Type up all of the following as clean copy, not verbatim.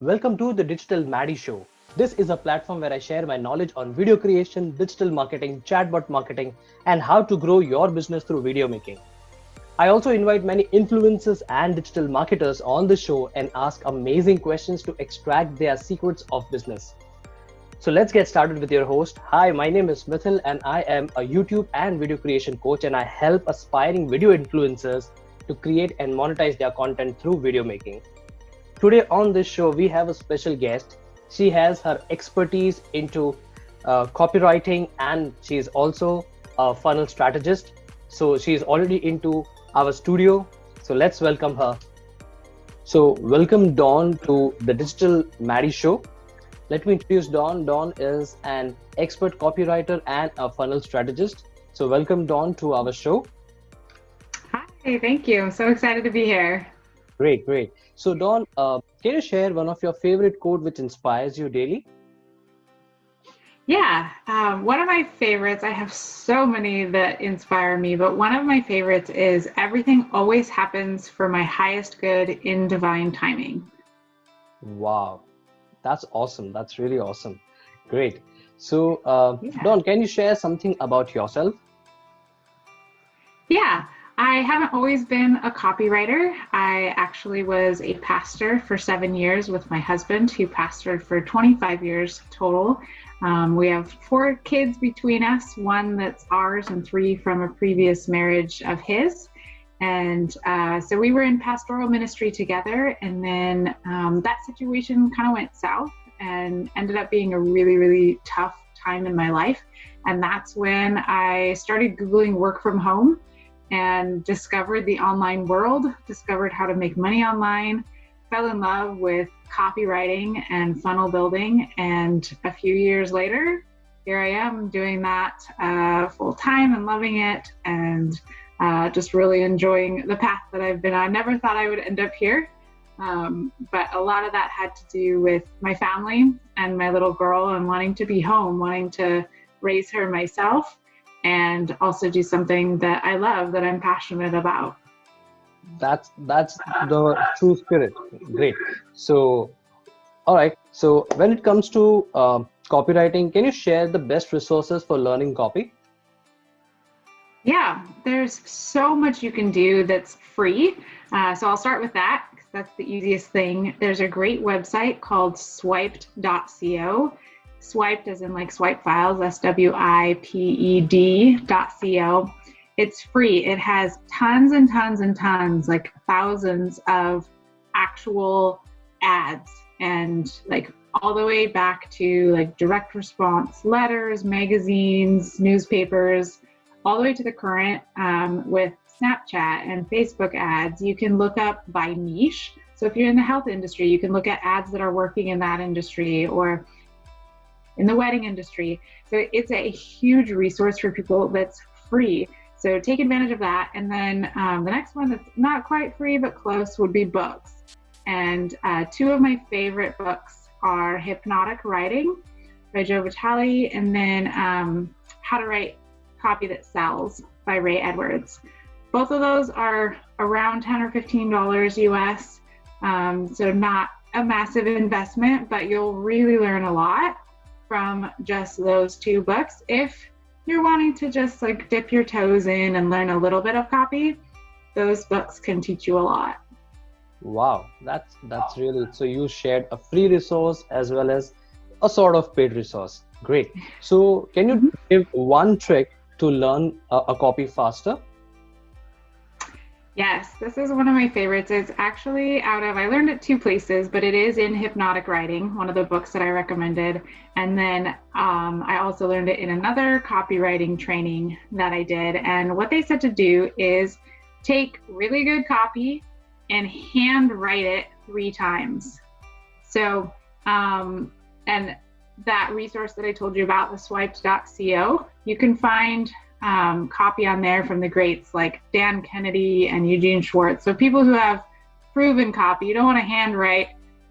Welcome to the Digital Maddy Show. This is a platform where I share my knowledge on video creation, digital marketing, chatbot marketing, and how to grow your business through video making. I also invite many influencers and digital marketers on the show and ask amazing questions to extract their secrets of business. So let's get started with your host. Hi, my name is Mithil and I am a YouTube and video creation coach, and I help aspiring video influencers to create and monetize their content through video making. Today on this show, we have a special guest. She has her expertise into copywriting, and she is also a funnel strategist. So she's already into our studio. So let's welcome her. So welcome Dawn to the Digital Maddy Show. Let me introduce Dawn. Dawn is an expert copywriter and a funnel strategist. So welcome Dawn to our show. Hi, thank you. I'm so excited to be here. Great, great. So Dawn, can you share one of your favorite quote which inspires you daily? Yeah, one of my favorites, I have so many that inspire me, but one of my favorites is everything always happens for my highest good in divine timing. Wow, that's awesome. That's really awesome. Great. So Dawn, can you share something about yourself? Yeah, I haven't always been a copywriter. I actually was a pastor for 7 years with my husband, who pastored for 25 years total. We have 4 kids between us, 1 that's ours and 3 from a previous marriage of his. And so we were in pastoral ministry together, and then that situation kind of went south and ended up being a really, really tough time in my life. And that's when I started Googling work from home and discovered the online world, discovered how to make money online, fell in love with copywriting and funnel building. And a few years later, here I am doing that full time and loving it, and just really enjoying the path that I've been on. I never thought I would end up here, but a lot of that had to do with my family and my little girl and wanting to be home, wanting to raise her myself, and also do something that I love, that I'm passionate about. That's the true spirit. Great. So, all right. So when it comes to copywriting, can you share the best resources for learning copy? Yeah, there's so much you can do that's free. So I'll start with that, because that's the easiest thing. There's a great website called swiped.co. Swiped as in like swipe files, swiped.co. It's free. It has tons and tons and tons, like thousands of actual ads, and like all the way back to like direct response letters, magazines, newspapers, all the way to the current with Snapchat and Facebook ads. You can look up by niche. So if you're in the health industry, you can look at ads that are working in that industry, or in the wedding industry. So it's a huge resource for people that's free. So take advantage of that. And then the next one that's not quite free but close would be books. And 2 of my favorite books are Hypnotic Writing by Joe Vitale, and then How to Write Copy That Sells by Ray Edwards. Both of those are around $10 or $15 US. So not a massive investment, but you'll really learn a lot from just those 2 books. If you're wanting to just like dip your toes in and learn a little bit of copy, those books can teach you a lot. Wow, that's really, so you shared a free resource as well as a sort of paid resource. Great. So can you give one trick to learn a copy faster? Yes, this is one of my favorites. It's actually I learned it 2 places, but it is in Hypnotic Writing, one of the books that I recommended. And then I also learned it in another copywriting training that I did. And what they said to do is take really good copy and hand write it 3 times. So, and that resource that I told you about, the swiped.co, you can find copy on there from the greats like Dan Kennedy and Eugene Schwartz. So people who have proven copy. You don't want to handwrite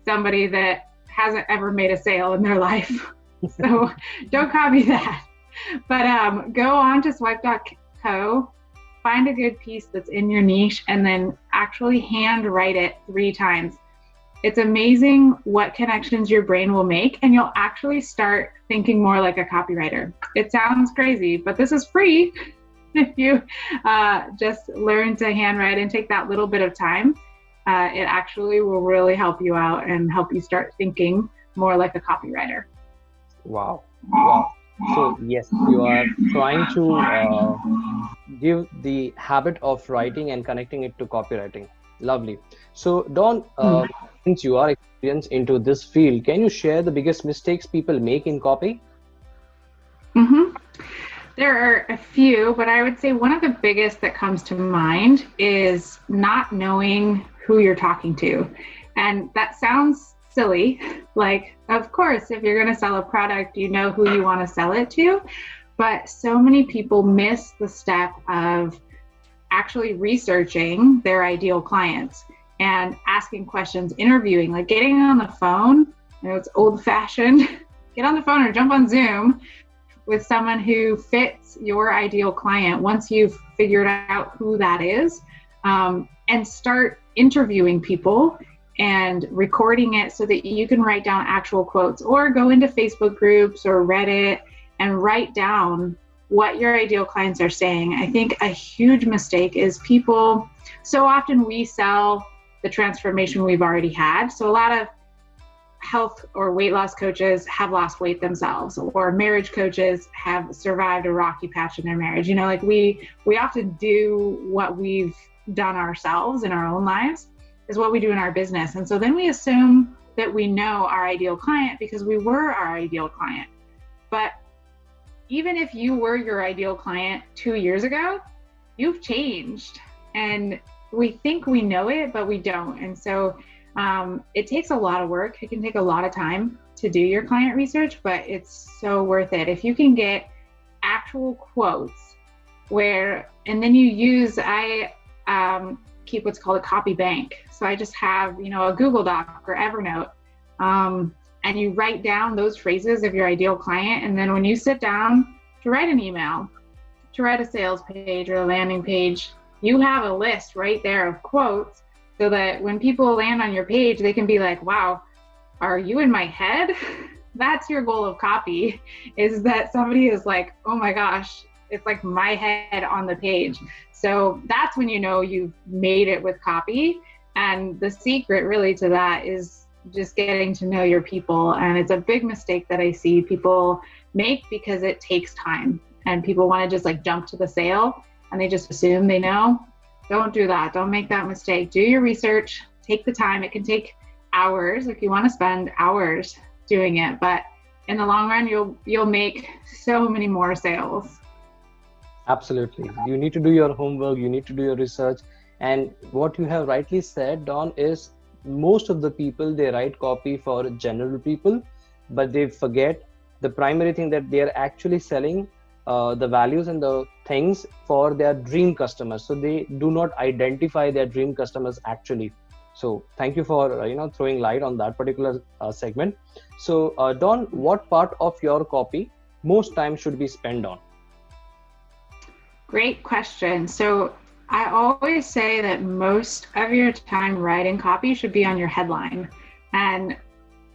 somebody that hasn't ever made a sale in their life. So don't copy that. But go on to swipe.co, find a good piece that's in your niche, and then actually hand write it 3 times. It's amazing what connections your brain will make, and you'll actually start thinking more like a copywriter. It sounds crazy, but this is free. If you just learn to handwrite and take that little bit of time, it actually will really help you out and help you start thinking more like a copywriter. Wow. Wow. So yes, you are trying to give the habit of writing and connecting it to copywriting. Lovely. So Dawn, since you are experienced into this field, can you share the biggest mistakes people make in copy? There are a few, but I would say one of the biggest that comes to mind is not knowing who you're talking to. And that sounds silly. Like, of course, if you're going to sell a product, you know who you want to sell it to. But so many people miss the step of actually researching their ideal clients and asking questions, interviewing, like getting on the phone. I know it's old fashioned. Get on the phone or jump on Zoom with someone who fits your ideal client once you've figured out who that is, and start interviewing people and recording it so that you can write down actual quotes, or go into Facebook groups or Reddit and write down what your ideal clients are saying. I think a huge mistake is people, so often we sell the transformation we've already had. So a lot of health or weight loss coaches have lost weight themselves, or marriage coaches have survived a rocky patch in their marriage. You know, like we often do what we've done ourselves in our own lives is what we do in our business. And so then we assume that we know our ideal client because we were our ideal client. But even if you were your ideal client 2 years ago, you've changed, and we think we know it, but we don't. And so it takes a lot of work. It can take a lot of time to do your client research, but it's so worth it. If you can get actual quotes and then you use, I keep what's called a copy bank. So I just have, a Google Doc or Evernote, and you write down those phrases of your ideal client. And then when you sit down to write an email, to write a sales page or a landing page, you have a list right there of quotes, so that when people land on your page, they can be like, wow, are you in my head? That's your goal of copy, is that somebody is like, oh my gosh, it's like my head on the page. So that's when you know you've made it with copy. And the secret really to that is just getting to know your people. And it's a big mistake that I see people make because it takes time and people want to just like jump to the sale and they just assume they know. Don't do that. Don't make that mistake. Do your research, take the time. It can take hours if you want to spend hours doing it, but in the long run, you'll make so many more sales. Absolutely. You need to do your homework. You need to do your research. And what you have rightly said, Dawn, is most of the people, they write copy for general people, but they forget the primary thing that they are actually selling, the values and the things for their dream customers. So they do not identify their dream customers actually. So thank you for throwing light on that particular segment. So Dawn, what part of your copy most time should be spent on? Great question. So I always say that most of your time writing copy should be on your headline. And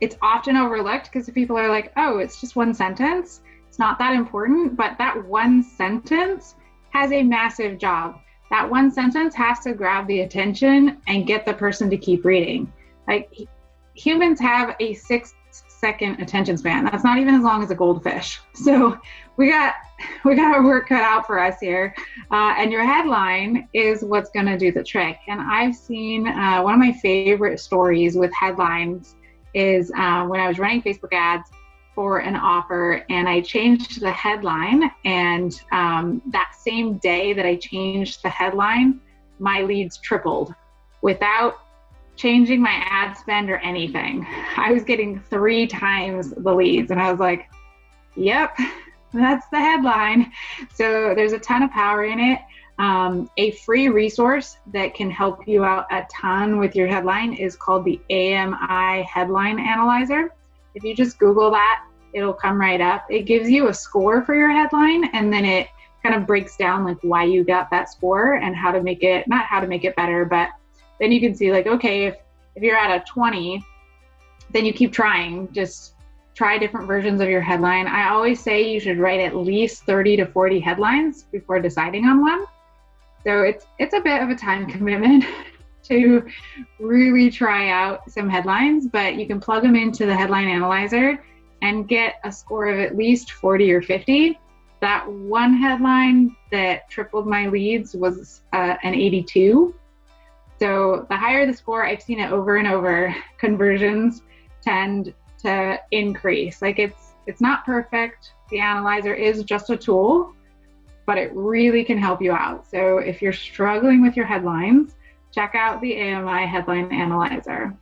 it's often overlooked because people are like, oh, it's just one sentence. It's not that important, but that one sentence has a massive job. That one sentence has to grab the attention and get the person to keep reading. Like, humans have a 6-second attention span. That's not even as long as a goldfish. So we got our work cut out for us here. And your headline is what's going to do the trick. And I've seen one of my favorite stories with headlines is when I was running Facebook ads for an offer, and I changed the headline, and that same day that I changed the headline, my leads tripled without changing my ad spend or anything. I was getting 3 times the leads, and I was like, yep, that's the headline. So there's a ton of power in it. A free resource that can help you out a ton with your headline is called the AMI Headline Analyzer. If you just Google that, it'll come right up. It gives you a score for your headline, and then it kind of breaks down like why you got that score and how to make it, not how to make it better, but then you can see like, okay, if you're at a 20, then you keep trying. Just try different versions of your headline. I always say you should write at least 30 to 40 headlines before deciding on one. So it's a bit of a time commitment to really try out some headlines, but you can plug them into the headline analyzer and get a score of at least 40 or 50. That one headline that tripled my leads was an 82. So the higher the score, I've seen it over and over, conversions tend to increase. Like it's not perfect. The analyzer is just a tool, but it really can help you out. So if you're struggling with your headlines, check out the AMI Headline Analyzer.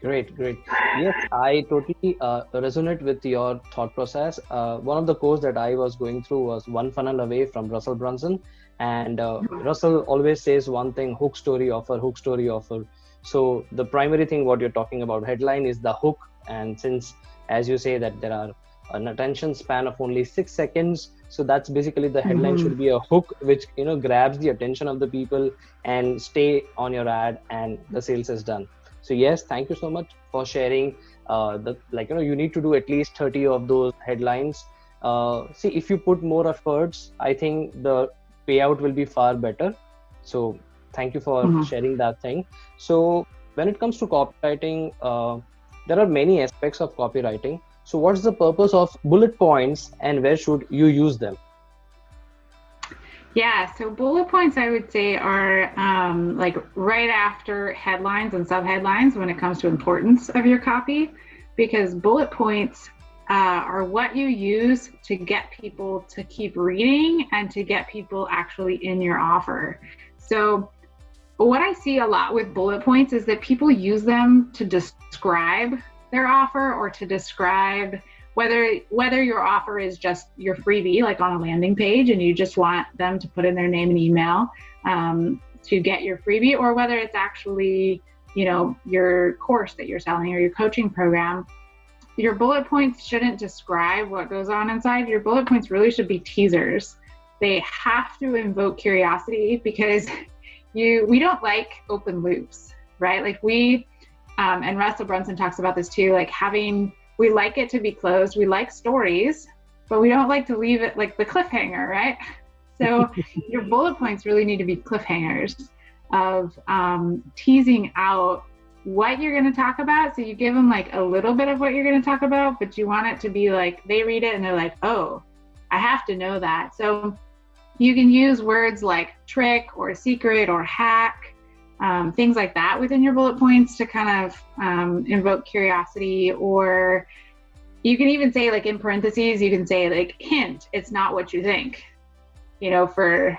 Great. Yes, I totally resonate with your thought process. One of the courses that I was going through was One Funnel Away from Russell Brunson. And Russell always says one thing: hook, story, offer, hook, story, offer. So the primary thing what you're talking about, headline, is the hook. And since, as you say, that there are an attention span of only 6 seconds, so that's basically the headline should be a hook which grabs the attention of the people and stay on your ad, and the sales is done. So yes, thank you so much for sharing. You need to do at least 30 of those headlines. See, if you put more efforts, I think the payout will be far better. So thank you for sharing that thing. So when it comes to copywriting, there are many aspects of copywriting. So what's the purpose of bullet points and where should you use them? Yeah, so bullet points, I would say, are like right after headlines and subheadlines when it comes to importance of your copy, because bullet points are what you use to get people to keep reading and to get people actually in your offer. So what I see a lot with bullet points is that people use them to describe their offer, or to describe whether your offer is just your freebie, like on a landing page, and you just want them to put in their name and email to get your freebie, or whether it's actually, your course that you're selling or your coaching program. Your bullet points shouldn't describe what goes on inside. Your bullet points really should be teasers. They have to invoke curiosity, because we don't like open loops, right? Like and Russell Brunson talks about this too, like we like it to be closed. We like stories, but we don't like to leave it like the cliffhanger, right? So your bullet points really need to be cliffhangers of teasing out what you're going to talk about. So you give them like a little bit of what you're going to talk about, but you want it to be like, they read it and they're like, oh, I have to know that. So you can use words like trick or secret or hack, things like that within your bullet points to kind of invoke curiosity. Or you can even say, like, in parentheses, you can say like, hint, it's not what you think, for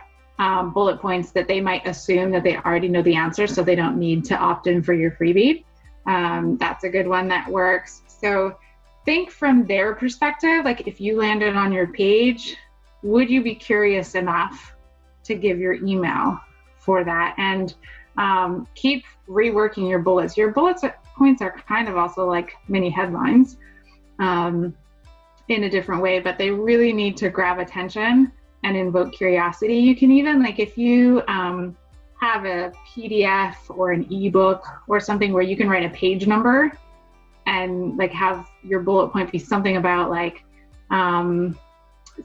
bullet points that they might assume that they already know the answer, so they don't need to opt in for your freebie. That's a good one that works. So think from their perspective, like if you landed on your page, would you be curious enough to give your email for that? And keep reworking your bullets. Your bullet points are kind of also like mini headlines in a different way, but they really need to grab attention and invoke curiosity. You can even, like, if you have a PDF or an ebook or something where you can write a page number and like have your bullet point be something about like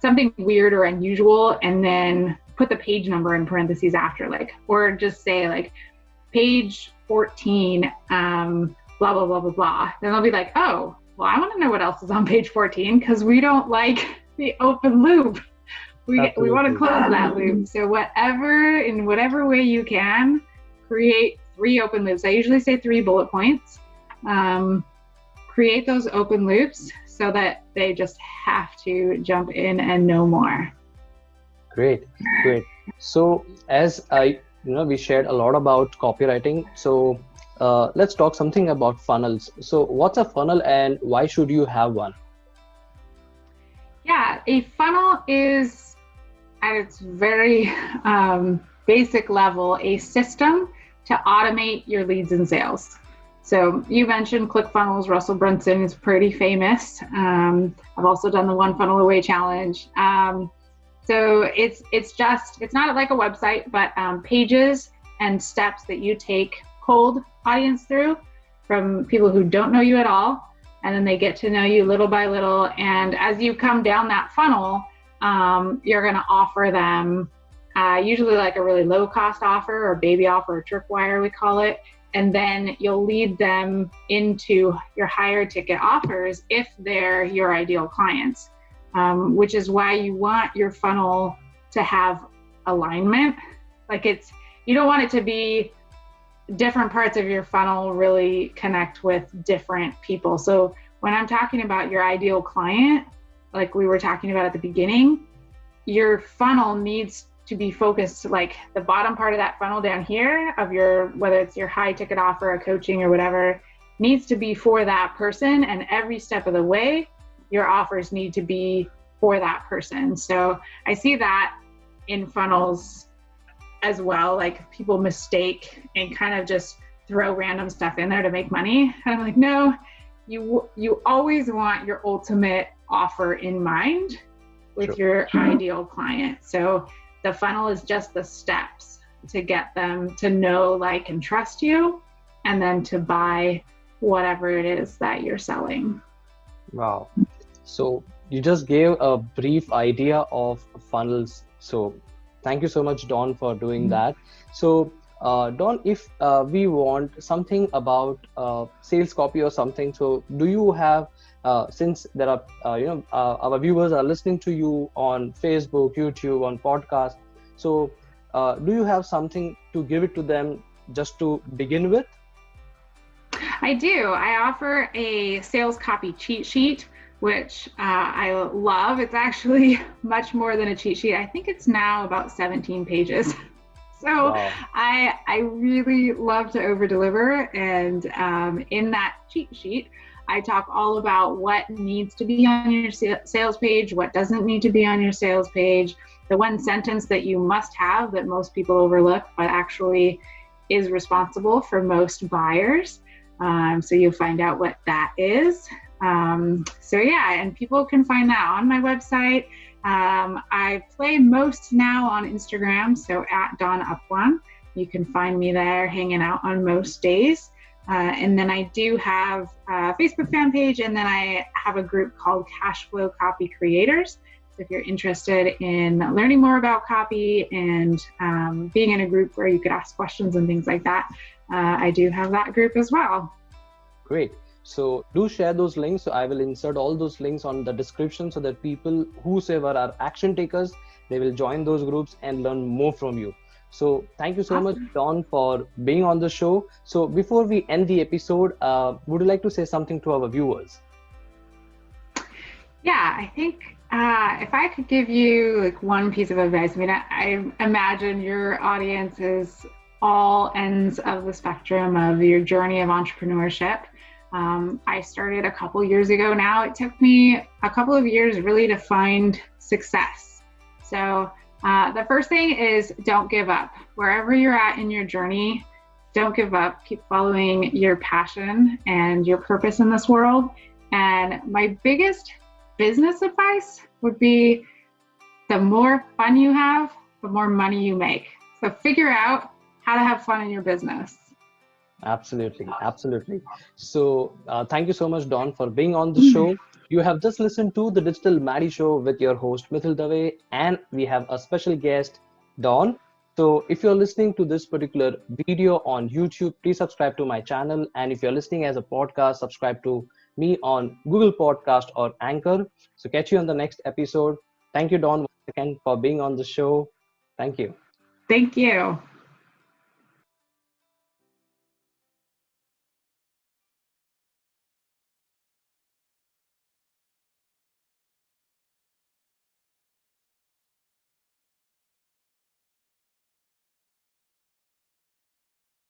something weird or unusual, and then put the page number in parentheses after, like, or just say like page 14, blah, blah, blah, blah, blah. Then they'll be like, oh, well, I want to know what else is on page 14, because we don't like the open loop. We want to close that loop. So in whatever way you can, create 3 open loops. I usually say 3 bullet points. Create those open loops so that they just have to jump in and know more. Great. So as we shared a lot about copywriting. So let's talk something about funnels. So what's a funnel and why should you have one? Yeah, a funnel is, at its very basic level, a system to automate your leads and sales. So you mentioned ClickFunnels. Russell Brunson is pretty famous. I've also done the One Funnel Away challenge. So it's not like a website, but pages and steps that you take cold audience through from people who don't know you at all. And then they get to know you little by little. And as you come down that funnel, you're going to offer them usually like a really low cost offer, or baby offer, or tripwire, we call it. And then you'll lead them into your higher ticket offers if they're your ideal clients, which is why you want your funnel to have alignment. Like you don't want it to be different parts of your funnel really connect with different people. So when I'm talking about your ideal client, like we were talking about at the beginning, your funnel needs to be focused, like the bottom part of that funnel down here of your, whether it's your high ticket offer, a coaching or whatever, needs to be for that person. And every step of the way, your offers need to be for that person. So I see that in funnels as well. Like people mistake and kind of just throw random stuff in there to make money. And I'm like, no, you always want your ultimate offer in mind with your ideal client. So the funnel is just the steps to get them to know, like, and trust you, and then to buy whatever it is that you're selling. Wow. So you just gave a brief idea of funnels. So thank you so much, Dawn, for doing that. So Dawn, if we want something about sales copy or something, so do you have, since there are, our viewers are listening to you on Facebook, YouTube, on podcast, so do you have something to give it to them just to begin with? I do. I offer a sales copy cheat sheet, which I love. It's actually much more than a cheat sheet. I think it's now about 17 pages. So wow. I really love to over deliver. And in that cheat sheet, I talk all about what needs to be on your sales page, what doesn't need to be on your sales page, the one sentence that you must have that most people overlook, but actually is responsible for most buyers. So you'll find out what that is. So yeah, and people can find that on my website. I play most now on Instagram, so at Dawn Apuan. You can find me there hanging out on most days. And then I do have a Facebook fan page, and then I have a group called Cash Flow Copy Creators. So if you're interested in learning more about copy and being in a group where you could ask questions and things like that, I do have that group as well. Great. So do share those links. So I will insert all those links on the description so that people, whosoever are action takers, they will join those groups and learn more from you. So thank you so much, Dawn, for being on the show. So before we end the episode, would you like to say something to our viewers? Yeah, I think if I could give you like one piece of advice, I mean, I imagine your audience is all ends of the spectrum of your journey of entrepreneurship. I started a couple years ago now. It took me a couple of years really to find success. So the first thing is don't give up. Wherever you're at in your journey, don't give up. Keep following your passion and your purpose in this world. And my biggest business advice would be the more fun you have, the more money you make. So figure out how to have fun in your business. Absolutely. Absolutely. So thank you so much, Dawn, for being on the show. You have just listened to the Digital Maddy Show with your host, Mithil Dave, and we have a special guest, Dawn. So if you're listening to this particular video on YouTube, please subscribe to my channel. And if you're listening as a podcast, subscribe to me on Google Podcast or Anchor. So catch you on the next episode. Thank you, Dawn, once again for being on the show. Thank you. Thank you.